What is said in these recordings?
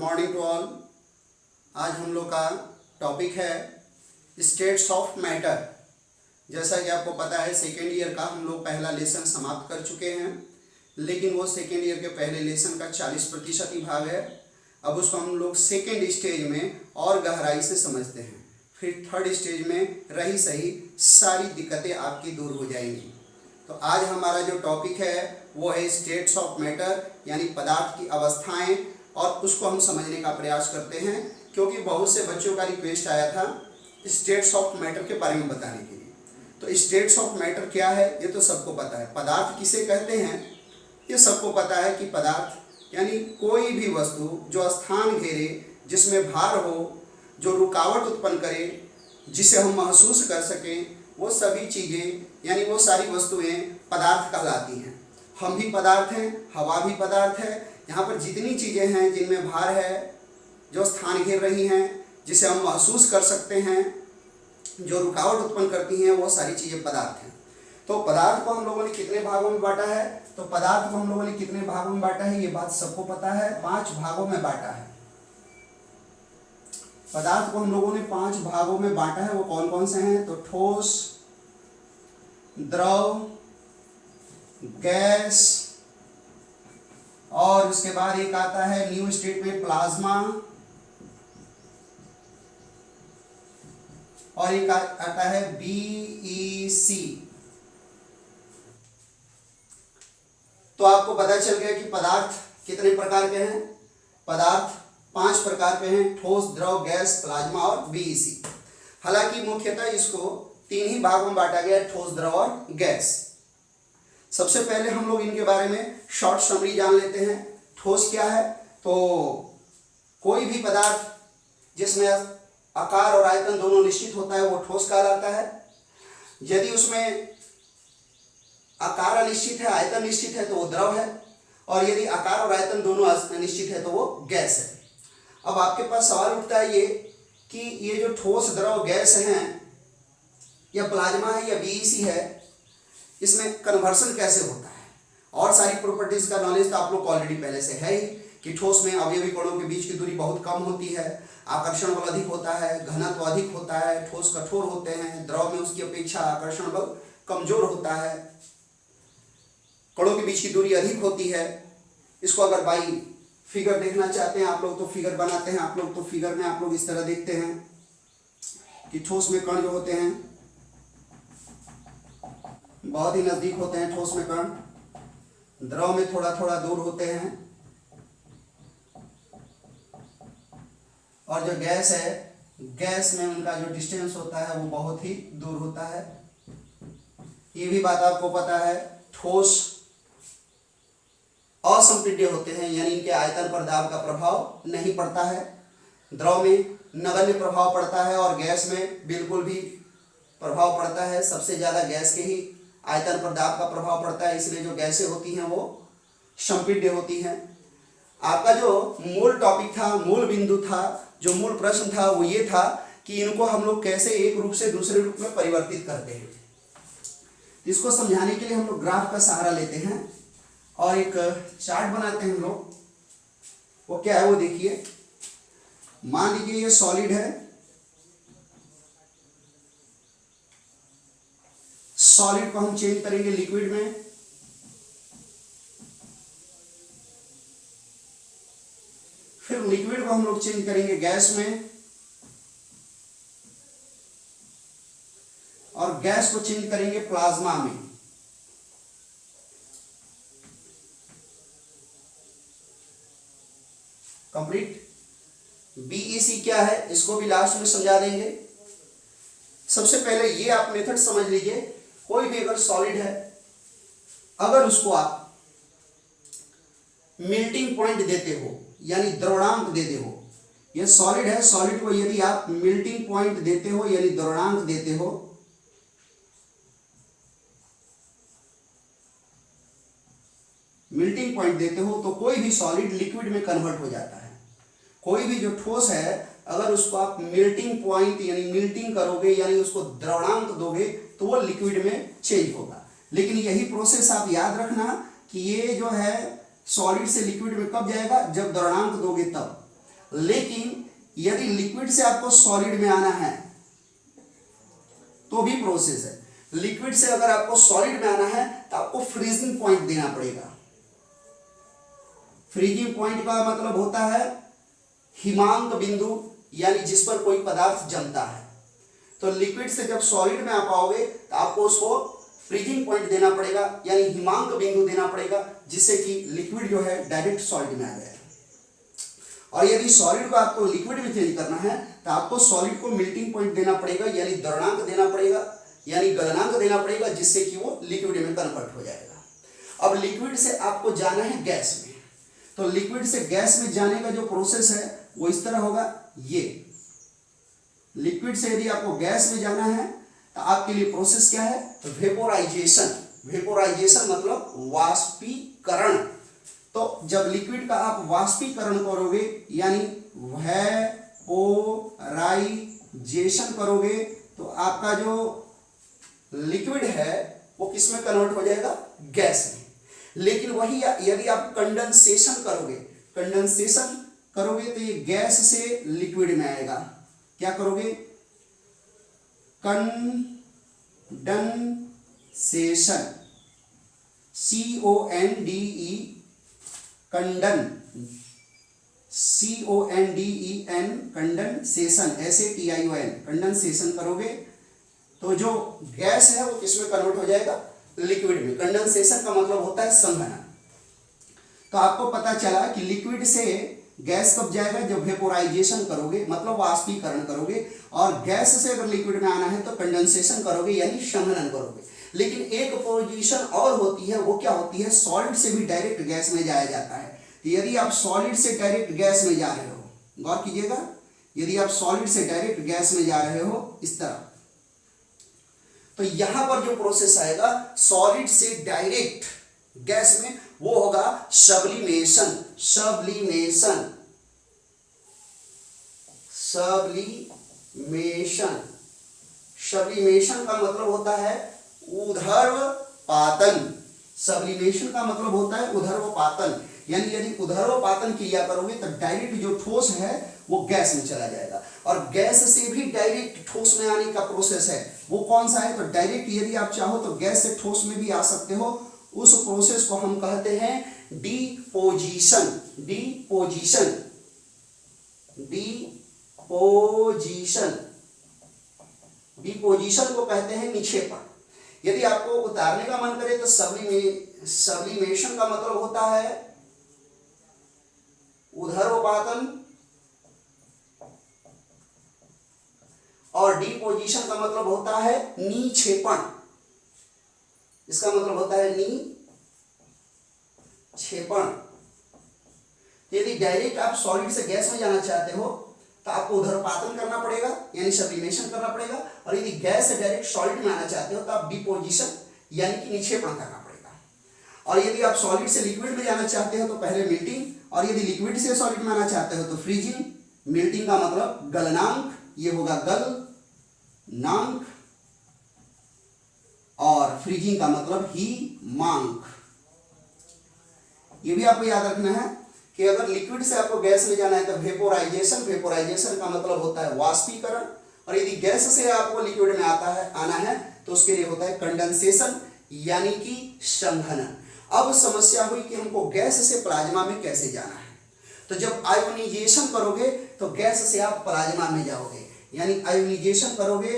Morning to all. आज हम लोग का टॉपिक है स्टेट्स ऑफ मैटर। जैसा कि आपको पता है सेकेंड ईयर का हम लोग पहला लेसन समाप्त कर चुके हैं, लेकिन वो सेकेंड ईयर के पहले लेसन का 40% ही भाग है। अब उसको हम लोग सेकेंड स्टेज में और गहराई से समझते हैं, फिर थर्ड स्टेज में रही सही सारी दिक्कतें आपकी दूर हो जाएंगी। तो आज हमारा जो टॉपिक है वो है स्टेट्स ऑफ मैटर, यानी पदार्थ की अवस्थाएं, और उसको हम समझने का प्रयास करते हैं क्योंकि बहुत से बच्चों का रिक्वेस्ट आया था स्टेट्स ऑफ मैटर के बारे में बताने के लिए। तो स्टेट्स ऑफ मैटर क्या है ये तो सबको पता है। पदार्थ किसे कहते हैं ये सबको पता है कि पदार्थ यानी कोई भी वस्तु जो स्थान घेरे, जिसमें भार हो, जो रुकावट उत्पन्न करे, जिसे हम महसूस कर सकें, वो सभी चीज़ें यानी वो सारी वस्तुएं पदार्थ कहलाती हैं। हम भी पदार्थ हैं, हवा भी पदार्थ है। यहाँ पर जितनी चीज़ें हैं जिनमें भार है, जो स्थान घेर रही हैं, जिसे हम महसूस कर सकते हैं, जो रुकावट उत्पन्न करती हैं, वो सारी चीज़ें पदार्थ हैं। तो पदार्थ को हम लोगों ने कितने भागों में बांटा है? तो पदार्थ को हम लोगों ने कितने भागों में बांटा है ये बात सबको पता है। 5 भागों में बांटा है। पदार्थ को हम लोगों ने 5 भागों में बांटा है। वो कौन कौन से हैं? तो ठोस, द्रव, गैस, और उसके बाद एक आता है न्यू स्टेट में प्लाज्मा, और एक आता है BEC। तो आपको पता चल गया कि पदार्थ कितने प्रकार के हैं। पदार्थ 5 प्रकार के हैं, ठोस, द्रव, गैस, प्लाज्मा और BEC। हालांकि मुख्यतः इसको 3 ही भागों में बांटा गया, ठोस, द्रव और गैस। सबसे पहले हम लोग इनके बारे में शॉर्ट समरी जान लेते हैं। ठोस क्या है? तो कोई भी पदार्थ जिसमें आकार और आयतन दोनों निश्चित होता है वो ठोस कहलाता है। यदि उसमें आकार अनिश्चित है, आयतन निश्चित है तो वो द्रव है, और यदि आकार और आयतन दोनों अनिश्चित है तो वो गैस है। अब आपके पास सवाल उठता है ये कि ये जो ठोस, द्रव, गैस हैं, या प्लाज्मा है या BEC है, इसमें कन्वर्सन कैसे होता है? और सारी प्रॉपर्टीज का नॉलेज तो आप लोग ऑलरेडी पहले से है ही कि ठोस में अवयवी कणों के बीच की दूरी बहुत कम होती है, आकर्षण बल अधिक होता है, घनत्व अधिक होता है, ठोस कठोर होते हैं, द्रव में उसकी अपेक्षा आकर्षण बल कमजोर होता है, कणों के बीच की दूरी अधिक होती है। इसको अगर बाई फिगर देखना चाहते हैं आप लोग तो फिगर बनाते हैं आप लोग। तो फिगर में आप लोग इस तरह देखते हैं कि ठोस में कण जो होते हैं बहुत ही नजदीक होते हैं, ठोस में कण द्रव में थोड़ा थोड़ा दूर होते हैं, और जो गैस है, गैस में उनका जो डिस्टेंस होता है वो बहुत ही दूर होता है। ये भी बात आपको पता है। ठोस असंपीड्य होते हैं, यानी इनके आयतन पर दाब का प्रभाव नहीं पड़ता है। द्रव में नगण्य प्रभाव पड़ता है और गैस में बिल्कुल भी प्रभाव पड़ता है। सबसे ज्यादा गैस के ही आयतन पर दाब का प्रभाव पड़ता है, इसलिए जो गैसें होती हैं वो संपीड्य होती हैं। आपका जो मूल टॉपिक था, मूल बिंदु था, जो मूल प्रश्न था वो ये था कि इनको हम लोग कैसे एक रूप से दूसरे रूप में परिवर्तित करते हैं। इसको समझाने के लिए हम लोग ग्राफ का सहारा लेते हैं और एक चार्ट बनाते हैं हम लोग। वो क्या है वो देखिए। मान लीजिए ये सॉलिड है, सॉलिड को हम चेंज करेंगे लिक्विड में, फिर लिक्विड को हम लोग चेंज करेंगे गैस में, और गैस को चेंज करेंगे प्लाज्मा में। कंप्लीट। BEC क्या है इसको भी लास्ट में समझा देंगे। सबसे पहले ये आप मेथड समझ लीजिए। कोई भी अगर सॉलिड है, अगर उसको आप मेल्टिंग पॉइंट देते हो यानी द्रवणांक देते हो, ये सॉलिड है, सॉलिड को यदि आप मेल्टिंग पॉइंट देते हो यानी द्रवणांक देते हो, मेल्टिंग पॉइंट देते हो, तो कोई भी सॉलिड लिक्विड में कन्वर्ट हो जाता है। कोई भी जो ठोस है अगर उसको आप मेल्टिंग पॉइंट यानी मेल्टिंग करोगे यानी उसको द्रवणांक दोगे तो वो लिक्विड में चेंज होगा। लेकिन यही प्रोसेस आप याद रखना कि ये जो है सॉलिड से लिक्विड में कब जाएगा, जब द्रवणांक दोगे तब। लेकिन यदि लिक्विड से आपको सॉलिड में आना है तो भी प्रोसेस है। लिक्विड से अगर आपको सॉलिड में आना है तो आपको फ्रीजिंग पॉइंट देना पड़ेगा। फ्रीजिंग पॉइंट का मतलब होता है हिमांक बिंदु, यानी जिस पर कोई पदार्थ जमता है। तो लिक्विड से जब सॉलिड में आ पाओगे तो आपको उसको फ्रीजिंग पॉइंट देना पड़ेगा, यानी हिमांक बिंदु देना पड़ेगा, जिससे कि लिक्विड जो है डायरेक्ट सॉलिड में आ जाए। और यदि सॉलिड को आपको लिक्विड में चेंज करना है तो आपको सॉलिड को मेल्टिंग पॉइंट देना पड़ेगा, यानी द्रवणांक देना पड़ेगा, यानी गलनांक देना पड़ेगा, जिससे कि वो लिक्विड में कन्वर्ट हो जाएगा। अब लिक्विड से आपको जाना है गैस में, तो लिक्विड से गैस में जाने का जो प्रोसेस है वो इस तरह होगा। ये लिक्विड से यदि आपको गैस में जाना है तो आपके लिए प्रोसेस क्या है? वेपोराइजेशन। वेपोराइजेशन मतलब वाष्पीकरण। तो जब लिक्विड का आप वाष्पीकरण करोगे, यानी वेपोराइजेशन करोगे, तो आपका जो लिक्विड है वो किस में कन्वर्ट हो जाएगा? गैस में। लेकिन वही यदि आप कंडेंसेशन करोगे तो ये गैस से लिक्विड में आएगा। क्या करोगे? Condensation, CONDE, condensation, SATION, condensation करोगे तो जो गैस है वो किसमें कन्वर्ट हो जाएगा? लिक्विड में। कंडेंसेशन का मतलब होता है संघनन। तो आपको पता चला कि लिक्विड से गैस कब जाएगा? जब वेपोराइजेशन करोगे, मतलब वाष्पीकरण करोगे। और गैस से अगर लिक्विड में आना है तो कंडेंसेशन करोगे, यानी संघनन करोगे। लेकिन एक पोजीशन और होती है, वो क्या होती है? सॉलिड से भी डायरेक्ट गैस में जाया जाता है। तो यदि आप सॉलिड से डायरेक्ट गैस में जा रहे हो, गौर कीजिएगा, यदि आप सॉलिड से डायरेक्ट गैस में जा रहे हो इस तरह, तो यहां पर जो प्रोसेस आएगा सॉलिड से डायरेक्ट गैस में, वो होगा सब्लिमेशन। सब्लिमेशन का मतलब होता है ऊर्ध्वपातन। सब्लिमेशन का मतलब होता है ऊर्ध्वपातन, यानी यदि ऊर्ध्वपातन किया करोगे तो डायरेक्ट जो ठोस है वो गैस में चला जाएगा। और गैस से भी डायरेक्ट ठोस में आने का प्रोसेस है, वो कौन सा है? तो डायरेक्ट यदि आप चाहो तो गैस से ठोस में भी आ सकते हो। उस प्रोसेस को हम कहते हैं डिपोजिशन। डिपोजिशन को कहते हैं निक्षेपण। यदि आपको उतारने का मन करे तो सब्लिमेशन का मतलब होता है ऊर्ध्वपातन, और डिपोजिशन का मतलब होता है निक्षेपण। इसका मतलब होता है निक्षेपण। यदि डायरेक्ट आप सॉलिड से गैस में जाना चाहते हो तो आपको ऊर्ध्वपातन करना पड़ेगा, यानी सब्लिमेशन करना पड़ेगा। और यदि गैस से डायरेक्ट सॉलिड में आना चाहते हो तो आप डिपोजिशन यानी कि निक्षेपण करना पड़ेगा। और यदि आप सॉलिड से लिक्विड में जाना चाहते हो तो पहले मेल्टिंग, और यदि लिक्विड से सॉलिड में आना चाहते हो तो फ्रीजिंग। मेल्टिंग का मतलब गलनांक, ये होगा गलनांक, और फ्रीजिंग का मतलब हिमांक। ये भी आपको याद रखना है कि अगर लिक्विड से आपको गैस में जाना है तो वेपोराइजेशन का मतलब होता है वाष्पीकरण। और यदि गैस से आपको लिक्विड में आना है तो उसके लिए होता है कंडेंसेशन, यानी कि संघनन। अब समस्या हुई कि हमको गैस से प्लाज्मा में कैसे जाना है। तो जब आयोनाइजेशन करोगे तो गैस से आप प्लाज्मा में जाओगे, यानी आयोनाइजेशन करोगे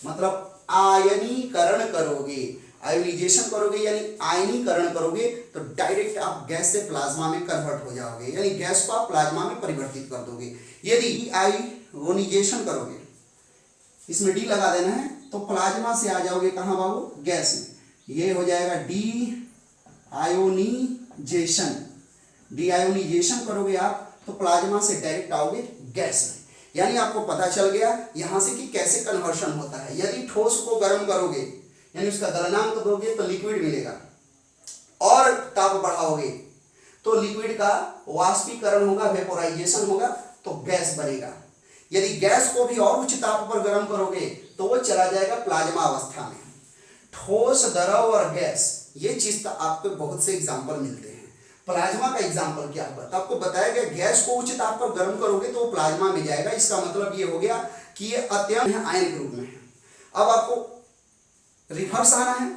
मतलब आयनीकरण करोगे। आयोनाइजेशन करोगे यानी आयनीकरण करोगे तो डायरेक्ट आप गैस से प्लाज्मा में कन्वर्ट हो जाओगे, यानी गैस को आप प्लाज्मा में परिवर्तित कर दोगे। यदि आयोनाइजेशन करोगे, इसमें डी लगा देना है, तो प्लाज्मा से आ जाओगे कहाँ बाबू? गैस में। ये हो जाएगा डी आयोनाइजेशन करोगे आप तो प्लाज्मा से डायरेक्ट आओगे गैस में। यानी आपको पता चल गया यहां से कि कैसे कन्वर्शन होता है। यदि ठोस को गर्म करोगे, यानी उसका गलनांक दोगे तो लिक्विड मिलेगा, और ताप बढ़ाओगे तो लिक्विड का वाष्पीकरण होगा, वेपोराइजेशन होगा, तो गैस बनेगा। यदि गैस को भी और उच्च ताप पर गर्म करोगे तो वो चला जाएगा प्लाज्मा अवस्था में। ठोस, द्रव और गैस ये चीज तो आपको बहुत से एग्जाम्पल मिलते हैं। प्लाज्मा का एग्जाम्पल क्या हुआ, तो आपको बताया गया गैस को उच्च ताप पर गर्म करोगे तो वो प्लाज्मा में जाएगा। इसका मतलब ये हो गया कि ये अत्यंत आयन के रूप में है। अब आपको रिवर्स आना है,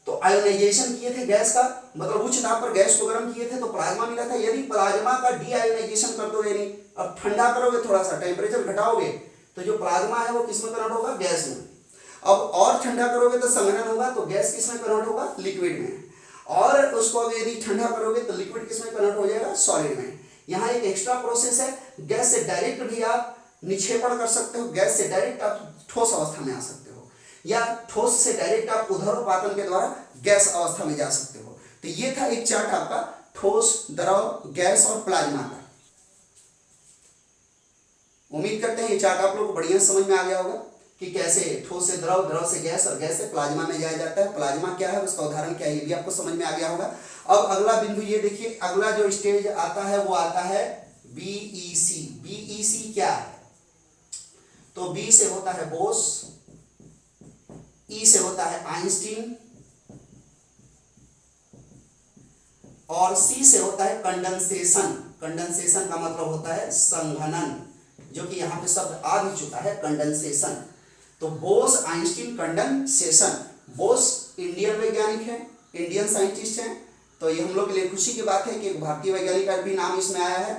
तो आयोनाइजेशन किए थे गैस का, मतलब उच्च ताप पर गैस को गर्म किए थे तो प्लाज्मा मिला था। यदि प्लाज्मा का डी आयोनाइजेशन कर दो, यानी अब ठंडा करोगे, थोड़ा सा टेम्परेचर घटाओगे, तो जो प्लाज्मा है वो किस में कन्वर्ट होगा, गैस में। अब और ठंडा करोगे तो संघनन होगा, तो गैस किस में कन्वर्ट होगा, लिक्विड में। और उसको यदि ठंडा करोगे तो लिक्विड किस में कन्वर्ट हो जाएगा, सॉलिड में। यहाँ एक एक्स्ट्रा प्रोसेस है, गैस से डायरेक्ट भी आप निक्षेपण कर सकते हो, गैस से डायरेक्ट आप ठोस अवस्था में आ सकते हो, या ठोस से डायरेक्ट आप उदरोपातन के द्वारा गैस अवस्था में जा सकते हो। तो ये था एक चार्ट आपका ठोस, द्रव, गैस और प्लाज्मा का। उम्मीद करते हैं ये चार्ट आप लोग को बढ़िया समझ में आ गया होगा कि कैसे ठोस से द्रव, द्रव से गैस और गैस से प्लाज्मा में जाया जाता है। प्लाज्मा क्या है, उसका उदाहरण क्या है, ये भी आपको समझ में आ गया होगा। अब अगला बिंदु ये देखिए, अगला जो स्टेज आता है वो आता है बीईसी। बीईसी क्या है, तो बी से होता है बोस, ई से होता है आइंस्टीन और सी से होता है कंडेंसेशन। कंडेंसेशन का मतलब होता है संघनन, जो कि यहाँ पे शब्द आ भी चुका है, कंडेंसेशन। तो Bose, Einstein, condensation. Bose Indian वैज्ञानिक है, इंडियन साइंटिस्ट हैं, तो ये हम लोग के लिए खुशी की बात है कि एक भारतीय वैज्ञानिक का भी नाम इसमें आया है।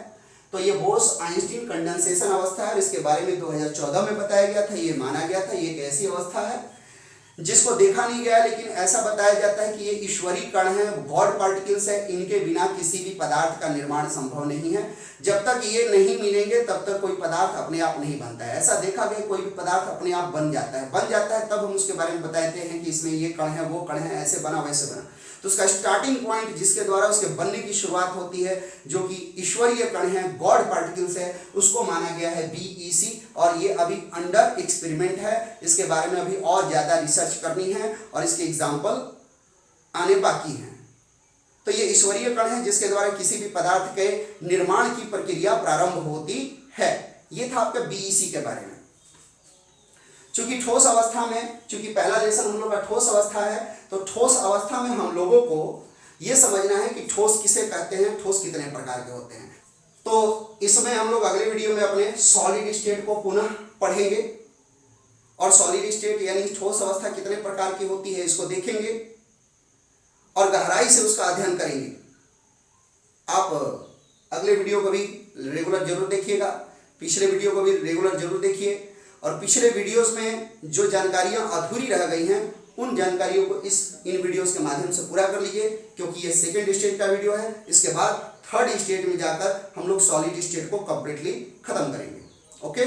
तो ये बोस आइंस्टीन कंडेंसेशन अवस्था है, इसके बारे में 2014 में बताया गया था। ये माना गया था ये एक ऐसी अवस्था है जिसको देखा नहीं गया, लेकिन ऐसा बताया जाता है कि ये ईश्वरीय कण है, गॉड पार्टिकल्स है, इनके बिना किसी भी पदार्थ का निर्माण संभव नहीं है। जब तक ये नहीं मिलेंगे तब तक कोई पदार्थ अपने आप नहीं बनता है। ऐसा देखा गया कोई भी पदार्थ अपने आप बन जाता है तब हम उसके बारे में बताते हैं कि इसमें ये कण है, वो कण है, ऐसे बना वैसे बना। तो उसका स्टार्टिंग पॉइंट जिसके द्वारा उसके बनने की शुरुआत होती है, जो कि ईश्वरीय कण है, गॉड पार्टिकल्स है, उसको माना गया है बीईसी। और ये अभी अंडर एक्सपेरिमेंट है, इसके बारे में अभी और ज़्यादा रिसर्च करनी है और इसके एग्जाम्पल आने बाकी हैं। तो ये ईश्वरीय कण है जिसके द्वारा किसी भी पदार्थ के निर्माण की प्रक्रिया प्रारंभ होती है। ये था आपका बीईसी के बारे में। चूंकि ठोस अवस्था में, चूंकि पहला लेसन हम लोग का ठोस अवस्था है, तो ठोस अवस्था में हम लोगों को ये समझना है कि ठोस किसे कहते हैं, ठोस कितने प्रकार के होते हैं। तो इसमें हम लोग अगले वीडियो में अपने सॉलिड स्टेट को पुनः पढ़ेंगे और सॉलिड स्टेट यानी ठोस अवस्था कितने प्रकार की होती है इसको देखेंगे और गहराई से उसका अध्ययन करेंगे। आप अगले वीडियो को भी रेगुलर जरूर देखिएगा, पिछले वीडियो को भी रेगुलर जरूर देखिए, और पिछले वीडियोस में जो जानकारियां अधूरी रह गई हैं उन जानकारियों को इन वीडियोस के माध्यम से पूरा कर लीजिए, क्योंकि ये सेकेंड स्टेज का वीडियो है। इसके बाद थर्ड स्टेज में जाकर हम लोग सॉलिड स्टेट को कंप्लीटली खत्म करेंगे। ओके।